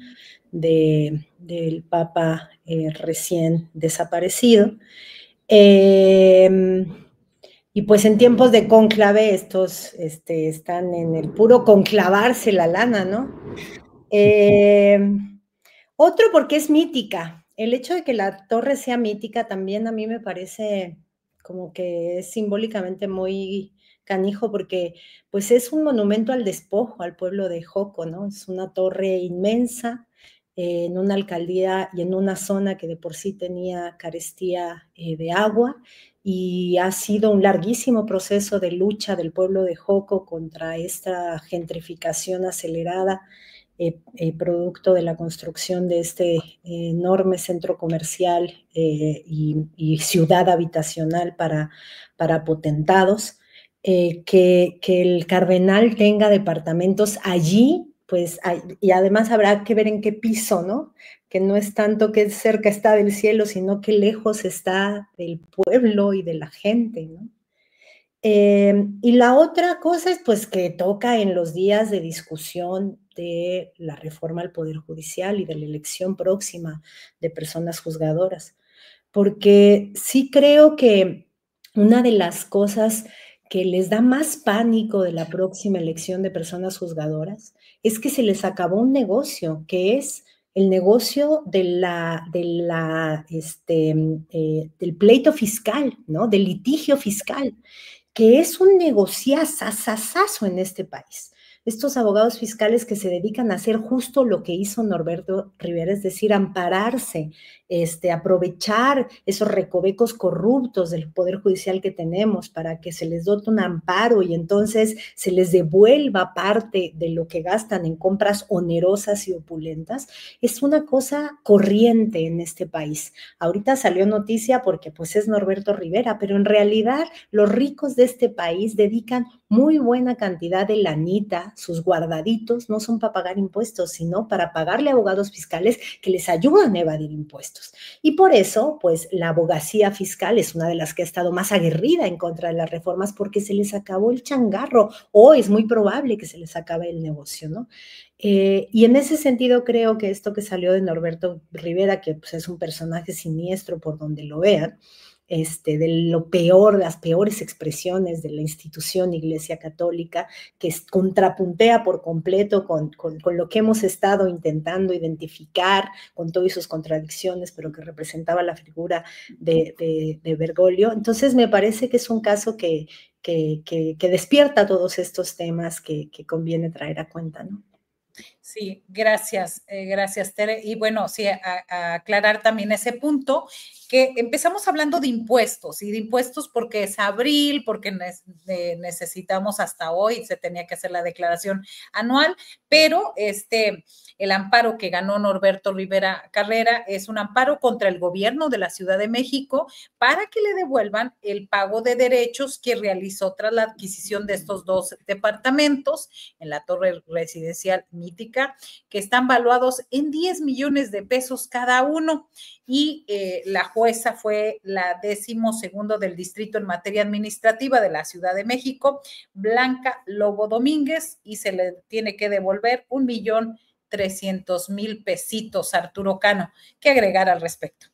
del Papa recién desaparecido. Y pues en tiempos de cónclave estos están en el puro conclavarse la lana, ¿no? Otro porque es mítica. El hecho de que la torre sea mítica también a mí me parece como que es simbólicamente muy canijo porque pues es un monumento al despojo, al pueblo de Joco, ¿no? Es una torre inmensa en una alcaldía y en una zona que de por sí tenía carestía de agua y ha sido un larguísimo proceso de lucha del pueblo de Joco contra esta gentrificación acelerada, producto de la construcción de este enorme centro comercial y ciudad habitacional para potentados. Que el cardenal tenga departamentos allí, pues, y además habrá que ver en qué piso, ¿no? Que no es tanto que cerca está del cielo, sino que lejos está del pueblo y de la gente, ¿no? Y la otra cosa es pues que toca en los días de discusión de la reforma al Poder Judicial y de la elección próxima de personas juzgadoras, porque sí creo que una de las cosas que les da más pánico de la próxima elección de personas juzgadoras es que se les acabó un negocio, que es el negocio del pleito fiscal, ¿no? Del litigio fiscal, que es un negociazazazazo en este país. Estos abogados fiscales que se dedican a hacer justo lo que hizo Norberto Rivera, es decir, ampararse, aprovechar esos recovecos corruptos del Poder Judicial que tenemos para que se les dote un amparo y entonces se les devuelva parte de lo que gastan en compras onerosas y opulentas, es una cosa corriente en este país. Ahorita salió noticia porque pues es Norberto Rivera, pero en realidad los ricos de este país dedican muy buena cantidad de lanita, sus guardaditos, no son para pagar impuestos, sino para pagarle a abogados fiscales que les ayudan a evadir impuestos. Y por eso, pues, la abogacía fiscal es una de las que ha estado más aguerrida en contra de las reformas porque se les acabó el changarro, o es muy probable que se les acabe el negocio, ¿no? Y en ese sentido creo que esto que salió de Norberto Rivera, que pues, es un personaje siniestro por donde lo vean, de lo peor, las peores expresiones de la institución Iglesia Católica, que contrapuntea por completo con lo que hemos estado intentando identificar, con todas sus contradicciones, pero que representaba la figura de Bergoglio. Entonces me parece que es un caso que despierta todos estos temas que conviene traer a cuenta, ¿no? Sí, gracias, gracias, Tere. Y bueno, sí, a aclarar también ese punto, que empezamos hablando de impuestos, y de impuestos porque es abril, porque necesitamos hasta hoy, se tenía que hacer la declaración anual, pero el amparo que ganó Norberto Rivera Carrera es un amparo contra el gobierno de la Ciudad de México para que le devuelvan el pago de derechos que realizó tras la adquisición de estos 2 departamentos en la torre residencial mítica, que están valuados en 10 millones de pesos cada uno. Y la jueza fue la 12ª del distrito en materia administrativa de la Ciudad de México, Blanca Lobo Domínguez, y se le tiene que devolver 1,300,000 pesitos. Arturo Cano, ¿qué agregar al respecto?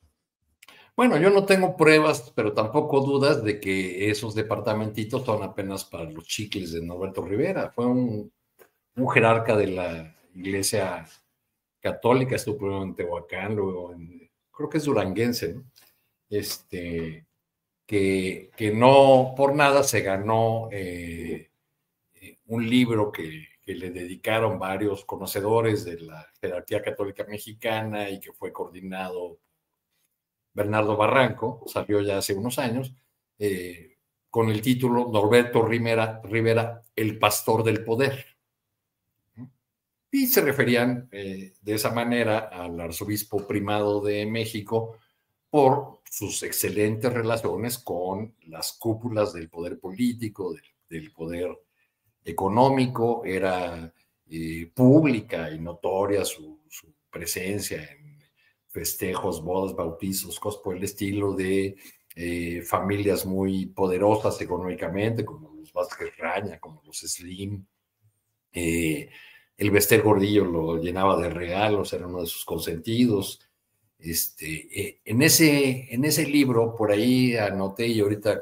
Bueno, yo no tengo pruebas, pero tampoco dudas de que esos departamentitos son apenas para los chicles de Norberto Rivera. Fue un jerarca de la Iglesia Católica, estuvo primero en Tehuacán, luego creo que es duranguense, ¿no? Que no por nada se ganó un libro que le dedicaron varios conocedores de la jerarquía católica mexicana y que fue coordinado Bernardo Barranco, salió ya hace unos años, con el título Norberto Rivera, el pastor del poder. Y se referían de esa manera al arzobispo primado de México por sus excelentes relaciones con las cúpulas del poder político, del poder económico. Era pública y notoria su presencia en festejos, bodas, bautizos, cosas por el estilo de familias muy poderosas económicamente, como los Vázquez Raña, como los Slim. El Bester Gordillo lo llenaba de regalos, era uno de sus consentidos. En ese libro, por ahí anoté, y ahorita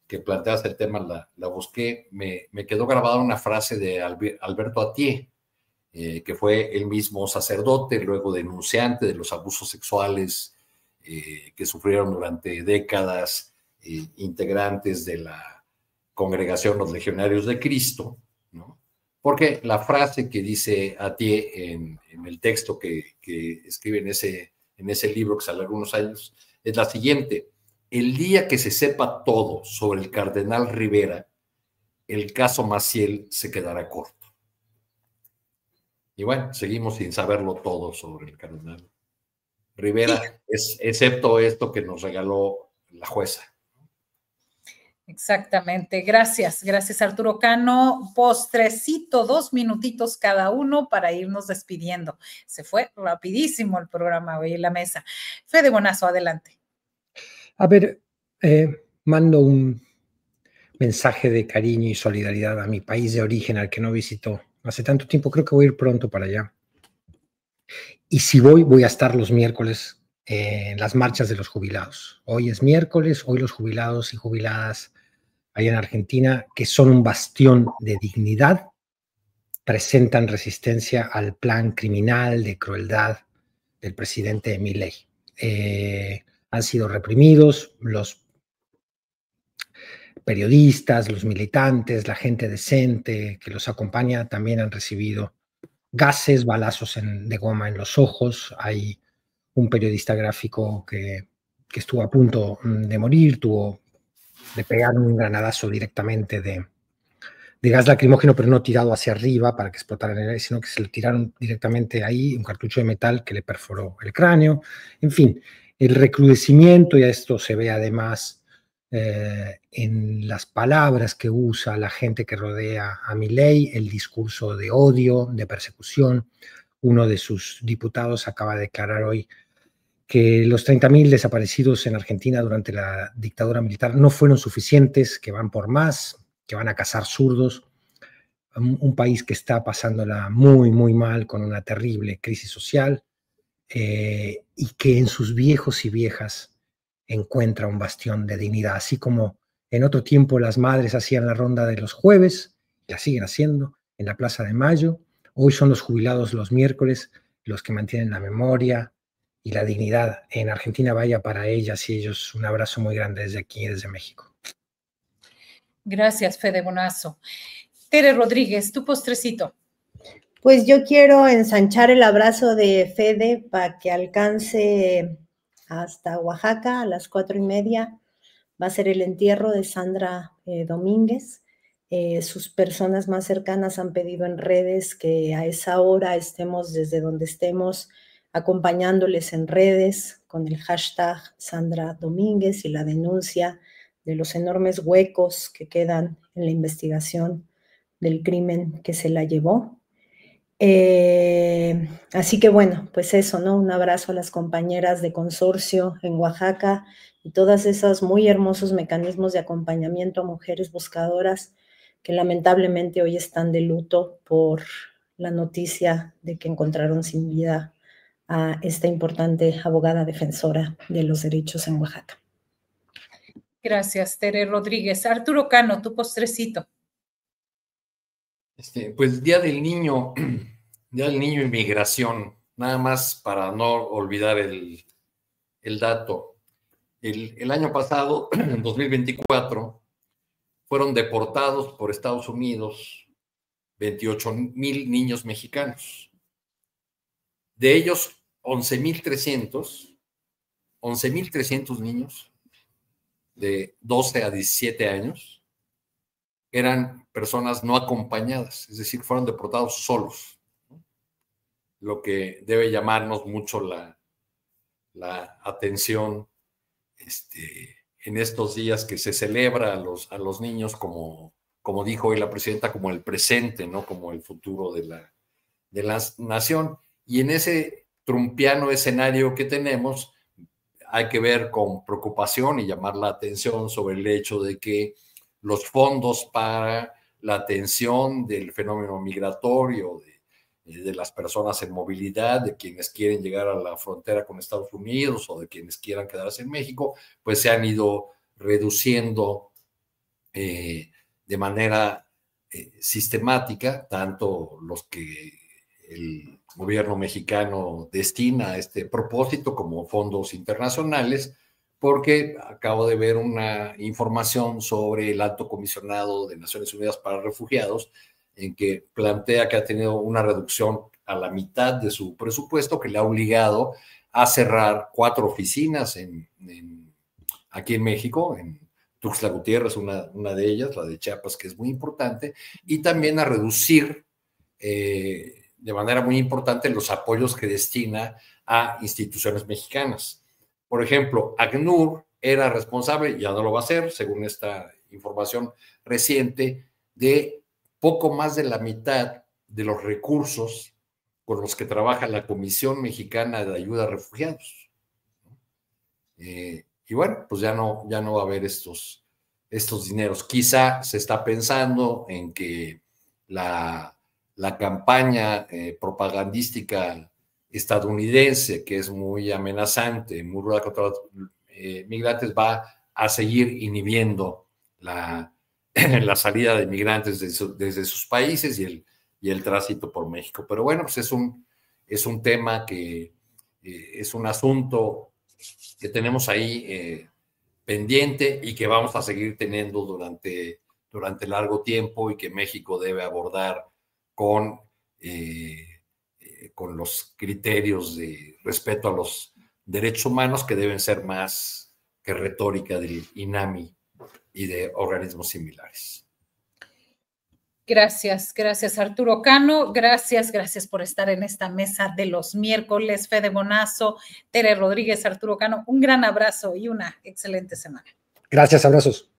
que planteas el tema la busqué, me quedó grabada una frase de Alberto Atié, que fue el mismo sacerdote, luego denunciante de los abusos sexuales que sufrieron durante décadas integrantes de la congregación Los Legionarios de Cristo, ¿no? Porque la frase que dice Atié en el texto que escribe en ese libro que sale algunos años es la siguiente: el día que se sepa todo sobre el cardenal Rivera, el caso Maciel se quedará corto. Y bueno, seguimos sin saberlo todo sobre el cardenal Rivera, excepto esto que nos regaló la jueza. Exactamente, gracias Arturo Cano. Postrecito, 2 minutitos cada uno para irnos despidiendo. Se fue rapidísimo el programa hoy en la mesa. Fede Bonazo, adelante. A ver, mando un mensaje de cariño y solidaridad a mi país de origen, al que no visito hace tanto tiempo. Creo que voy a ir pronto para allá. Y si voy a estar los miércoles en las marchas de los jubilados. Hoy es miércoles, hoy los jubilados y jubiladas allá en Argentina, que son un bastión de dignidad, presentan resistencia al plan criminal de crueldad del presidente Milei. Han sido reprimidos, los periodistas, los militantes, la gente decente que los acompaña también han recibido gases, balazos de goma en los ojos. Hay un periodista gráfico que estuvo a punto de morir, le pegaron un granadazo directamente de gas lacrimógeno, pero no tirado hacia arriba para que explotara en el aire, sino que se lo tiraron directamente ahí, un cartucho de metal que le perforó el cráneo. En fin, el recrudecimiento, y esto se ve además en las palabras que usa la gente que rodea a Milei, el discurso de odio, de persecución. Uno de sus diputados acaba de declarar hoy que los 30.000 desaparecidos en Argentina durante la dictadura militar no fueron suficientes, que van por más, que van a cazar zurdos. Un país que está pasándola muy, muy mal, con una terrible crisis social, y que en sus viejos y viejas encuentra un bastión de dignidad. Así como en otro tiempo las madres hacían la ronda de los jueves, la siguen haciendo en la Plaza de Mayo, hoy son los jubilados los miércoles los que mantienen la memoria y la dignidad en Argentina. Vaya para ellas y ellos un abrazo muy grande desde aquí, desde México. Gracias, Fede Bonazo. Tere Rodríguez, tu postrecito. Pues yo quiero ensanchar el abrazo de Fede para que alcance hasta Oaxaca a las 4:30. Va a ser el entierro de Sandra Domínguez. Sus personas más cercanas han pedido en redes que a esa hora estemos desde donde estemos acompañándoles en redes con el hashtag Sandra Domínguez y la denuncia de los enormes huecos que quedan en la investigación del crimen que se la llevó. Así que bueno, pues eso, ¿no? Un abrazo a las compañeras de consorcio en Oaxaca y todos esos muy hermosos mecanismos de acompañamiento a mujeres buscadoras que lamentablemente hoy están de luto por la noticia de que encontraron sin vida a esta importante abogada defensora de los derechos en Oaxaca. Gracias, Tere Rodríguez. Arturo Cano, tu postrecito. Pues Día del Niño y Migración, nada más para no olvidar el dato. El año pasado, en 2024, fueron deportados por Estados Unidos 28,000 niños mexicanos. De ellos, 11,300 niños de 12 a 17 años eran personas no acompañadas, es decir, fueron deportados solos, ¿no? Lo que debe llamarnos mucho la atención en estos días que se celebra a los niños como dijo hoy la presidenta, como el presente, ¿no? Como el futuro de la nación. Y en ese trumpiano escenario que tenemos, hay que ver con preocupación y llamar la atención sobre el hecho de que los fondos para la atención del fenómeno migratorio, de las personas en movilidad, de quienes quieren llegar a la frontera con Estados Unidos o de quienes quieran quedarse en México, pues se han ido reduciendo de manera sistemática, tanto los que el gobierno mexicano destina a este propósito como fondos internacionales, porque acabo de ver una información sobre el Alto Comisionado de Naciones Unidas para Refugiados, en que plantea que ha tenido una reducción a la mitad de su presupuesto, que le ha obligado a cerrar 4 oficinas aquí en México, en Tuxtla Gutiérrez, una de ellas, la de Chiapas, que es muy importante, y también a reducir de manera muy importante los apoyos que destina a instituciones mexicanas. Por ejemplo, ACNUR era responsable, ya no lo va a hacer, según esta información reciente, de poco más de la mitad de los recursos con los que trabaja la Comisión Mexicana de Ayuda a Refugiados. Y bueno, pues ya no va a haber estos dineros. Quizá se está pensando en que la campaña propagandística estadounidense, que es muy amenazante, muy ruda contra los migrantes, va a seguir inhibiendo la salida de migrantes desde sus países y el tránsito por México. Pero bueno, pues es un tema que es un asunto que tenemos ahí pendiente y que vamos a seguir teniendo durante largo tiempo y que México debe abordar con los criterios de respeto a los derechos humanos, que deben ser más que retórica del INAMI y de organismos similares. Gracias Arturo Cano, gracias por estar en esta mesa de los miércoles. Fede Bonazo, Tere Rodríguez, Arturo Cano, un gran abrazo y una excelente semana. Gracias, abrazos.